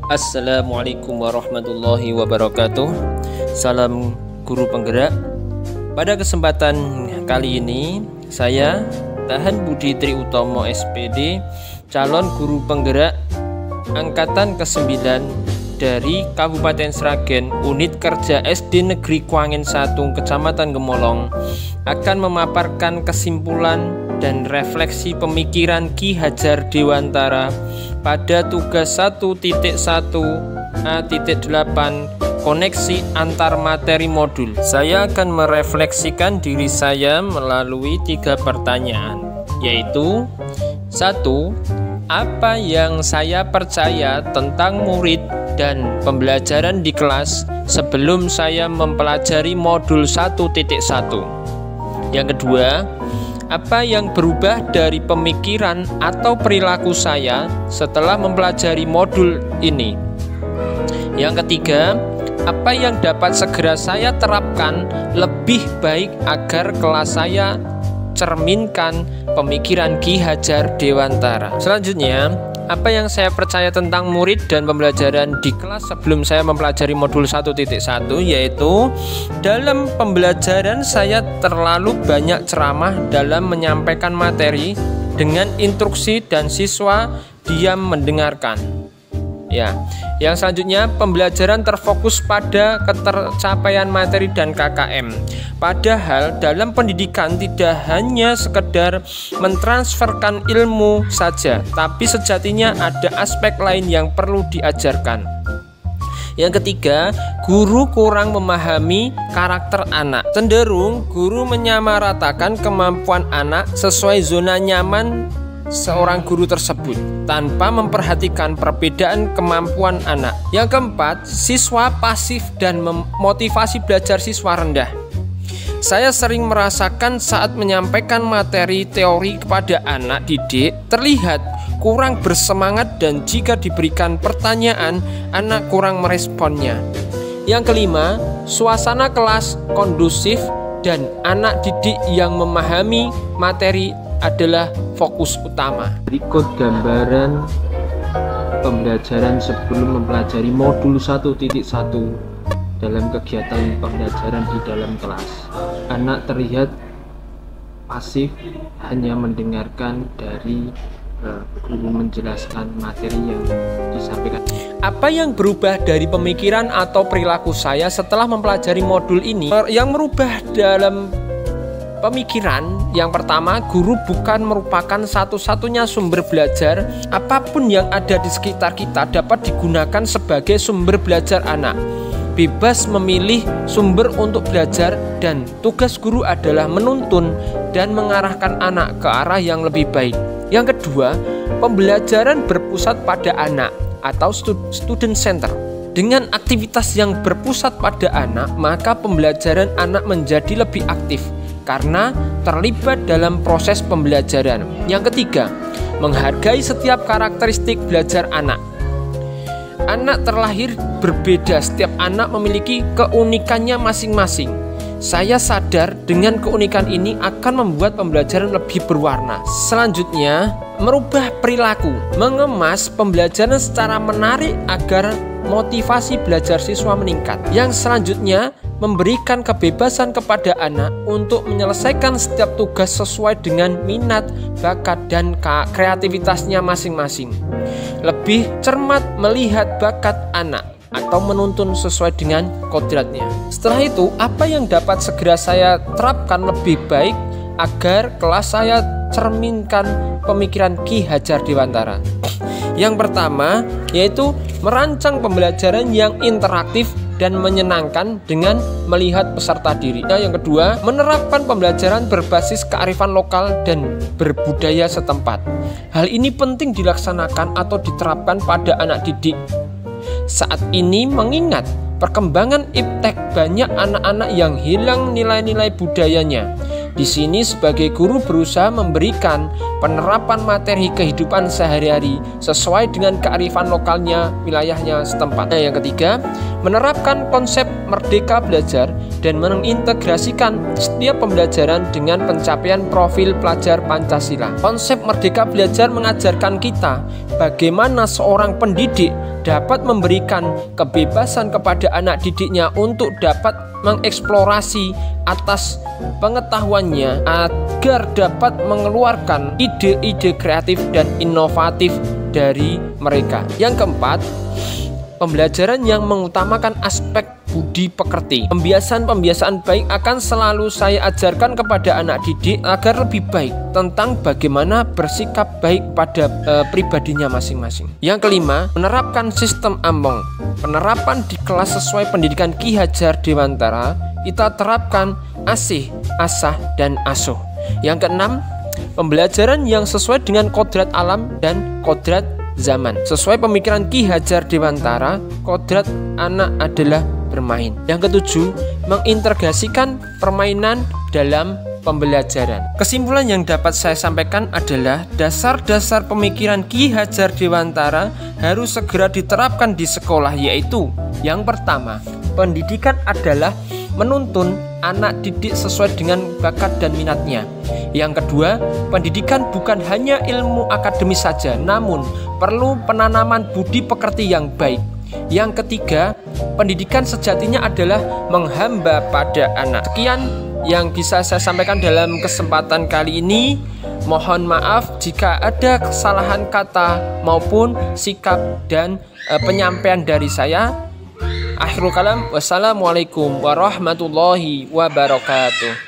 Assalamualaikum warahmatullahi wabarakatuh. Salam guru penggerak. Pada kesempatan kali ini saya Tahan Budi Triutomo SPD, calon guru penggerak angkatan ke-9 dari Kabupaten Sragen, Unit Kerja SD Negeri Kuangin 1, Kecamatan Gemolong, akan memaparkan kesimpulan dan refleksi pemikiran Ki Hajar Dewantara pada tugas 1.1 A.8 koneksi antar materi modul. Saya akan merefleksikan diri saya melalui 3 pertanyaan, yaitu 1. Apa yang saya percaya tentang murid dan pembelajaran di kelas sebelum saya mempelajari modul 1.1? Yang kedua, apa yang berubah dari pemikiran atau perilaku saya setelah mempelajari modul ini? Yang ketiga, apa yang dapat segera saya terapkan lebih baik agar kelas saya cerminkan pemikiran Ki Hajar Dewantara? Selanjutnya, apa yang saya percaya tentang murid dan pembelajaran di kelas sebelum saya mempelajari modul 1.1, yaitu dalam pembelajaran saya terlalu banyak ceramah dalam menyampaikan materi dengan instruksi dan siswa diam mendengarkan. Yang selanjutnya, pembelajaran terfokus pada ketercapaian materi dan KKM. Padahal dalam pendidikan tidak hanya sekedar mentransferkan ilmu saja, tapi sejatinya ada aspek lain yang perlu diajarkan. Yang ketiga, guru kurang memahami karakter anak. Cenderung guru menyamaratakan kemampuan anak sesuai zona nyaman seorang guru tersebut tanpa memperhatikan perbedaan kemampuan anak. Yang keempat, siswa pasif dan motivasi belajar siswa rendah. Saya sering merasakan saat menyampaikan materi teori kepada anak didik terlihat kurang bersemangat, dan jika diberikan pertanyaan anak kurang meresponnya. Yang kelima, suasana kelas kondusif dan anak didik yang memahami materi adalah fokus utama. Berikut gambaran pembelajaran sebelum mempelajari modul 1.1 dalam kegiatan pembelajaran di dalam kelas. Anak terlihat pasif, hanya mendengarkan dari guru menjelaskan materi yang disampaikan. Apa yang berubah dari pemikiran atau perilaku saya setelah mempelajari modul ini? Yang merubah dalam pemikiran, yang pertama, guru bukan merupakan satu-satunya sumber belajar. Apapun yang ada di sekitar kita dapat digunakan sebagai sumber belajar anak. Bebas memilih sumber untuk belajar, dan tugas guru adalah menuntun dan mengarahkan anak ke arah yang lebih baik. Yang kedua, pembelajaran berpusat pada anak atau student center. Dengan aktivitas yang berpusat pada anak, maka pembelajaran anak menjadi lebih aktif karena terlibat dalam proses pembelajaran. Yang ketiga, menghargai setiap karakteristik belajar anak. Anak terlahir berbeda, setiap anak memiliki keunikannya masing-masing. Saya sadar dengan keunikan ini akan membuat pembelajaran lebih berwarna. Selanjutnya, merubah perilaku, mengemas pembelajaran secara menarik agar motivasi belajar siswa meningkat. Yang selanjutnya, memberikan kebebasan kepada anak untuk menyelesaikan setiap tugas sesuai dengan minat, bakat, dan kreativitasnya masing-masing. Lebih cermat melihat bakat anak atau menuntun sesuai dengan kodratnya. Setelah itu, apa yang dapat segera saya terapkan lebih baik agar kelas saya cerminkan pemikiran Ki Hajar Dewantara? Yang pertama, yaitu merancang pembelajaran yang interaktif dan menyenangkan dengan melihat peserta diri. Yang kedua, menerapkan pembelajaran berbasis kearifan lokal dan berbudaya setempat. Hal ini penting dilaksanakan atau diterapkan pada anak didik saat ini, mengingat perkembangan iptek banyak anak-anak yang hilang nilai-nilai budayanya. Di sini sebagai guru berusaha memberikan penerapan materi kehidupan sehari-hari sesuai dengan kearifan lokalnya, wilayahnya setempat. Yang ketiga, menerapkan konsep merdeka belajar dan mengintegrasikan setiap pembelajaran dengan pencapaian profil pelajar Pancasila. Konsep merdeka belajar mengajarkan kita bagaimana seorang pendidik dapat memberikan kebebasan kepada anak didiknya untuk dapat mengeksplorasi atas pengetahuannya agar dapat mengeluarkan ide-ide kreatif dan inovatif dari mereka. Yang keempat, pembelajaran yang mengutamakan aspek budi pekerti. Pembiasaan-pembiasaan baik akan selalu saya ajarkan kepada anak didik agar lebih baik tentang bagaimana bersikap baik pada pribadinya masing-masing. Yang kelima, menerapkan sistem Among. Penerapan di kelas sesuai pendidikan Ki Hajar Dewantara, kita terapkan asih, asah, dan asuh. Yang keenam, pembelajaran yang sesuai dengan kodrat alam dan kodrat zaman. Sesuai pemikiran Ki Hajar Dewantara, kodrat anak adalah bermain. Yang ketujuh, mengintegrasikan permainan dalam pembelajaran. Kesimpulan yang dapat saya sampaikan adalah dasar-dasar pemikiran Ki Hajar Dewantara harus segera diterapkan di sekolah, yaitu yang pertama, pendidikan adalah menuntun anak didik sesuai dengan bakat dan minatnya. Yang kedua, pendidikan bukan hanya ilmu akademis saja, namun perlu penanaman budi pekerti yang baik. Yang ketiga, pendidikan sejatinya adalah menghamba pada anak. Sekian yang bisa saya sampaikan dalam kesempatan kali ini. Mohon maaf jika ada kesalahan kata maupun sikap dan penyampaian dari saya. Akhirul kalam, wassalamualaikum warahmatullahi wabarakatuh.